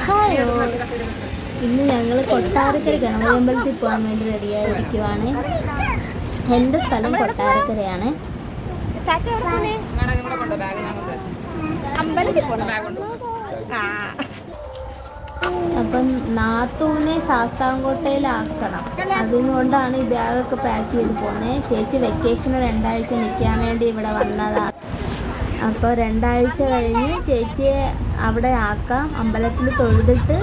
Hi, ഇന്ന് ഞങ്ങൾ കൊട്ടാരക്കര ഗണപതി അമ്പലത്തിൽ പോകാൻ വേണ്ടി റെഡിയായിരിക്കുവാണ്. എൻ്റെ സ്ഥലം കൊട്ടാരക്കരയാണ്. അപ്പം നാത്തൂനെ ശാസ്താംകോട്ടയിലാക്കണം. അതുകൊണ്ടാണ് ഈ ബാഗൊക്കെ പാക്ക് ചെയ്ത് പോകുന്നത്. ചേച്ചി വെക്കേഷന് 2 ആഴ്ച നിൽക്കാൻ വേണ്ടി ഇവിടെ വന്നതാണ്. അപ്പോൾ 2 ആഴ്ച കഴിഞ്ഞ് ചേച്ചിയെ അവിടെ ആക്കാം. അമ്പലത്തിൽ തൊഴുതിട്ട്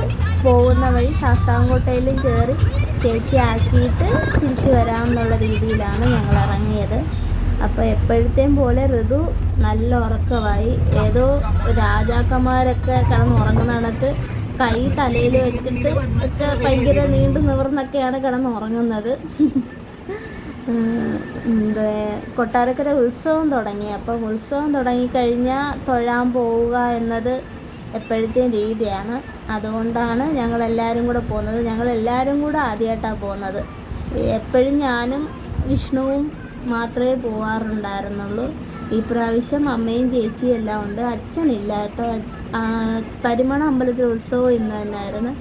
പോകുന്ന വഴി ശാസ്താംകോട്ടയിലും കയറി ചേച്ചി ആക്കിയിട്ട് തിരിച്ചു വരാമെന്നുള്ള രീതിയിലാണ് ഞങ്ങൾ ഇറങ്ങിയത്. അപ്പോൾ എപ്പോഴത്തെയും പോലെ ഋതു നല്ല ഉറക്കമായി. ഏതോ രാജാക്കന്മാരൊക്കെ കിടന്നുറങ്ങുന്ന കണക്ക് കൈ തലയിൽ വെച്ചിട്ട് ഒക്കെ ഭയങ്കര നീണ്ടു നിവർന്നൊക്കെയാണ് കിടന്നുറങ്ങുന്നത്. കൊട്ടാരക്കര ഉത്സവം തുടങ്ങി. അപ്പം ഉത്സവം തുടങ്ങിക്കഴിഞ്ഞാൽ തൊഴാൻ പോവുക എന്നത് എപ്പോഴത്തെയും രീതിയാണ്. അതുകൊണ്ടാണ് ഞങ്ങളെല്ലാവരും കൂടെ പോകുന്നത്. ഞങ്ങളെല്ലാവരും കൂടെ ആദ്യമായിട്ടാണ് പോകുന്നത്. എപ്പോഴും ഞാനും വിഷ്ണുവും മാത്രമേ പോകാറുണ്ടായിരുന്നുള്ളൂ. ഈ പ്രാവശ്യം അമ്മയും ചേച്ചിയും എല്ലാം ഉണ്ട്. അച്ഛനില്ല കേട്ടോ. പരിമണ അമ്പലത്തിൽ ഉത്സവം ഇന്ന് തന്നെയായിരുന്നു.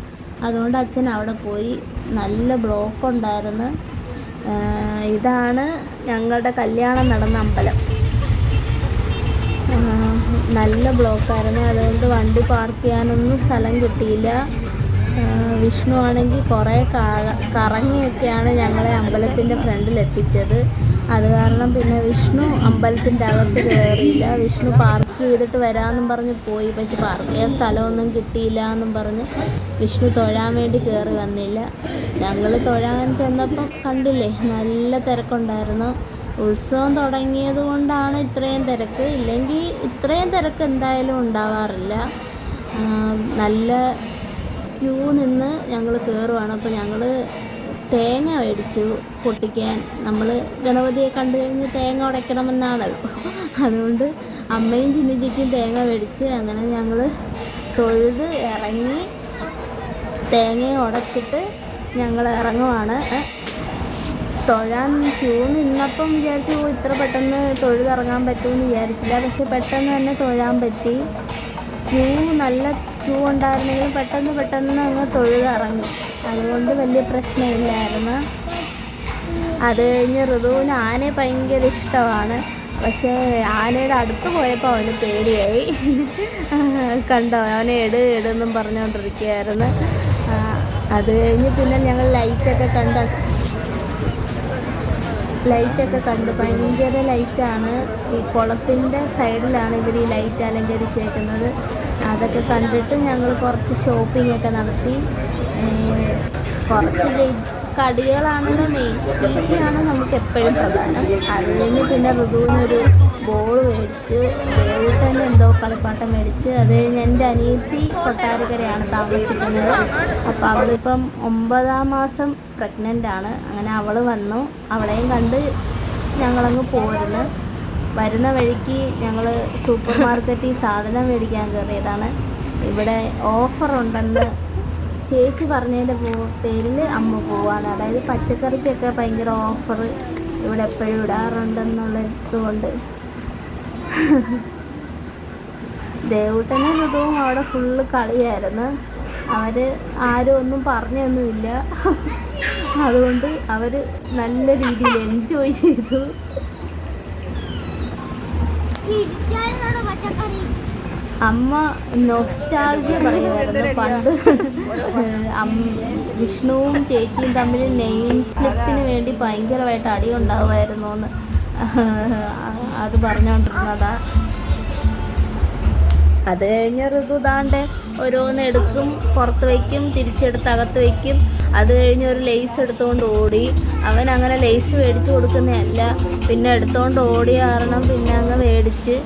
അതുകൊണ്ട് അച്ഛൻ അവിടെ പോയി. നല്ല ബ്ലോക്ക് ഉണ്ടായിരുന്നു. ഇതാണ് ഞങ്ങളുടെ കല്യാണം നടന്ന അമ്പലം. നല്ല ബ്ലോക്കായിരുന്നു. അതുകൊണ്ട് വണ്ടി പാർക്ക് ചെയ്യാനൊന്നും സ്ഥലം കിട്ടിയില്ല. വിഷ്ണു ആണെങ്കിൽ കുറേ കറങ്ങിയൊക്കെയാണ് ഞങ്ങളെ അമ്പലത്തിൻ്റെ ഫ്രണ്ടിൽ എത്തിച്ചത്. അത് കാരണം പിന്നെ വിഷ്ണു അമ്പലത്തിൻ്റെ അകത്ത് കയറിയില്ല. വിഷ്ണു പാർക്ക് ചെയ്തിട്ട് വരാമെന്നും പറഞ്ഞ് പോയി. പക്ഷെ പാർക്ക് ചെയ്യാൻ സ്ഥലമൊന്നും കിട്ടിയില്ല എന്നും പറഞ്ഞ് വിഷ്ണു തൊഴാൻ വേണ്ടി കയറി വന്നില്ല. ഞങ്ങൾ തൊഴാൻ ചെന്നപ്പം കണ്ടില്ലേ, നല്ല തിരക്കുണ്ടായിരുന്നു. ഉത്സവം തുടങ്ങിയത് കൊണ്ടാണ് ഇത്രയും തിരക്ക്. ഇല്ലെങ്കിൽ ഇത്രയും തിരക്ക് എന്തായാലും ഉണ്ടാവാറില്ല. നല്ല ക്യൂ നിന്ന് ഞങ്ങൾ കയറുവാണ്. അപ്പോൾ ഞങ്ങൾ തേങ്ങ മേടിച്ചു പൊട്ടിക്കാൻ. നമ്മൾ ഗണപതിയെ കണ്ടു കഴിഞ്ഞ് തേങ്ങ ഉടയ്ക്കണമെന്നാണല്ലോ. അതുകൊണ്ട് അമ്മയും ചിന്നിച്ചിക്കും തേങ്ങ മേടിച്ച് അങ്ങനെ ഞങ്ങൾ തൊഴുത് ഇറങ്ങി തേങ്ങ ഉടച്ചിട്ട് ഞങ്ങൾ ഇറങ്ങുവാണ്. തൊഴാൻ ക്യൂ നിന്നപ്പം വിചാരിച്ചു ഇത്ര പെട്ടെന്ന് തൊഴുതിറങ്ങാൻ പറ്റുമെന്ന് വിചാരിച്ചില്ല. പക്ഷെ പെട്ടെന്ന് തന്നെ തൊഴാൻ പറ്റി. നല്ല ക്യൂ ഉണ്ടായിരുന്നെങ്കിലും പെട്ടെന്ന് അങ്ങ് തൊഴുതിറങ്ങി. അതുകൊണ്ട് വലിയ പ്രശ്നമില്ലായിരുന്നു. അത് കഴിഞ്ഞ് ഋതുവിന് ആനയെ ഭയങ്കര ഇഷ്ടമാണ്. പക്ഷേ ആനയുടെ അടുത്ത് പോയപ്പോൾ അവന് പേടിയായി. കണ്ടോ, അവനെ എടുന്നും പറഞ്ഞുകൊണ്ടിരിക്കുകയായിരുന്നു. അത് കഴിഞ്ഞ് പിന്നെ ഞങ്ങൾ ലൈറ്റൊക്കെ കണ്ട് ഭയങ്കര ലൈറ്റാണ്. ഈ കുളത്തിൻ്റെ സൈഡിലാണ് ഇവർ ഈ ലൈറ്റ് അലങ്കരിച്ചേക്കുന്നത്. അതൊക്കെ കണ്ടിട്ട് ഞങ്ങൾ കുറച്ച് ഷോപ്പിംഗ് ഒക്കെ നടത്തി. കുറച്ച് കടികളാണല്ലോ മെയിൻ. തീറ്റയാണ് നമുക്ക് എപ്പോഴും പ്രധാനം. അത് കഴിഞ്ഞ് പിന്നെ ഋതുവിനൊരു ബോൾ മേടിച്ച്, ദേവൂട്ടൻ്റെ എന്തോ കളിപ്പാട്ടം മേടിച്ച്. അത് കഴിഞ്ഞ് എൻ്റെ അനിയത്തി കൊട്ടാരക്കരയാണ് താമസിക്കുന്നത്. അപ്പോൾ അവളിപ്പം 9ാം മാസം പ്രഗ്നൻ്റാണ്. അങ്ങനെ അവൾ വന്നു. അവളെയും കണ്ട് ഞങ്ങളങ്ങ് പോരുന്നു. വരുന്ന വഴിക്ക് ഞങ്ങൾ സൂപ്പർ മാർക്കറ്റിൽ സാധനം മേടിക്കാൻ കയറിയതാണ്. ഇവിടെ ഓഫറുണ്ടെന്ന് ചേച്ചി പറഞ്ഞതിൻ്റെ പേരിൽ അമ്മ പോവാണ്. അതായത് പച്ചക്കറിക്കൊക്കെ ഭയങ്കര ഓഫർ ഇവിടെ എപ്പോഴും ഇടാറുണ്ടെന്നുള്ളതുകൊണ്ട് ദേവൂട്ടനും ഋതുവും അവിടെ ഫുള്ള് കളിയായിരുന്നു. അവർ ആരും ഒന്നും പറഞ്ഞൊന്നുമില്ല. അതുകൊണ്ട് അവർ നല്ല രീതിയിൽ എൻജോയ് ചെയ്തു. അമ്മ നൊസ്റ്റാൾജിയ പറയുമായിരുന്നു. പണ്ട് വിഷ്ണുവും ചേച്ചിയും തമ്മിൽ നെയിം സ്ലിപ്പിന് വേണ്ടി ഭയങ്കരമായിട്ട് അടി ഉണ്ടാവുമായിരുന്നു എന്ന് അത് പറഞ്ഞുകൊണ്ടിരുന്നതാ. അത് കഴിഞ്ഞ ഋതു താണ്ടെ ഓരോന്ന് എടുക്കും, പുറത്ത് വയ്ക്കും, തിരിച്ചെടുത്ത് അകത്ത് വയ്ക്കും. അത് കഴിഞ്ഞ് ഒരു ലേസ് എടുത്തുകൊണ്ട് ഓടി. അവൻ അങ്ങനെ ലേസ് മേടിച്ച് കൊടുക്കുന്നതല്ല, പിന്നെ എടുത്തുകൊണ്ട് ഓടിയ കാരണം പിന്നെ അങ്ങ് മേടിച്ച്.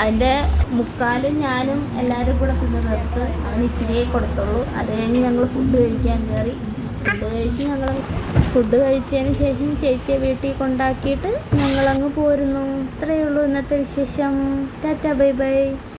അതിൻ്റെ മുക്കാലും ഞാനും എല്ലാവരും കൂടെ പിന്നെ നിർത്ത്. അവന് ഇച്ചിരിയേ കൊടുത്തുള്ളൂ. അത് കഴിഞ്ഞ് ഞങ്ങൾ ഫുഡ് കഴിക്കാൻ കയറി. ഫുഡ് കഴിച്ചതിന് ശേഷം ചേച്ചിയെ വീട്ടിൽ കൊണ്ടാക്കിയിട്ട് ഞങ്ങളങ്ങ് പോരുന്നു. ഇത്രയേ ഉള്ളൂ ഇന്നത്തെ വിശേഷം. Tata, bye bye.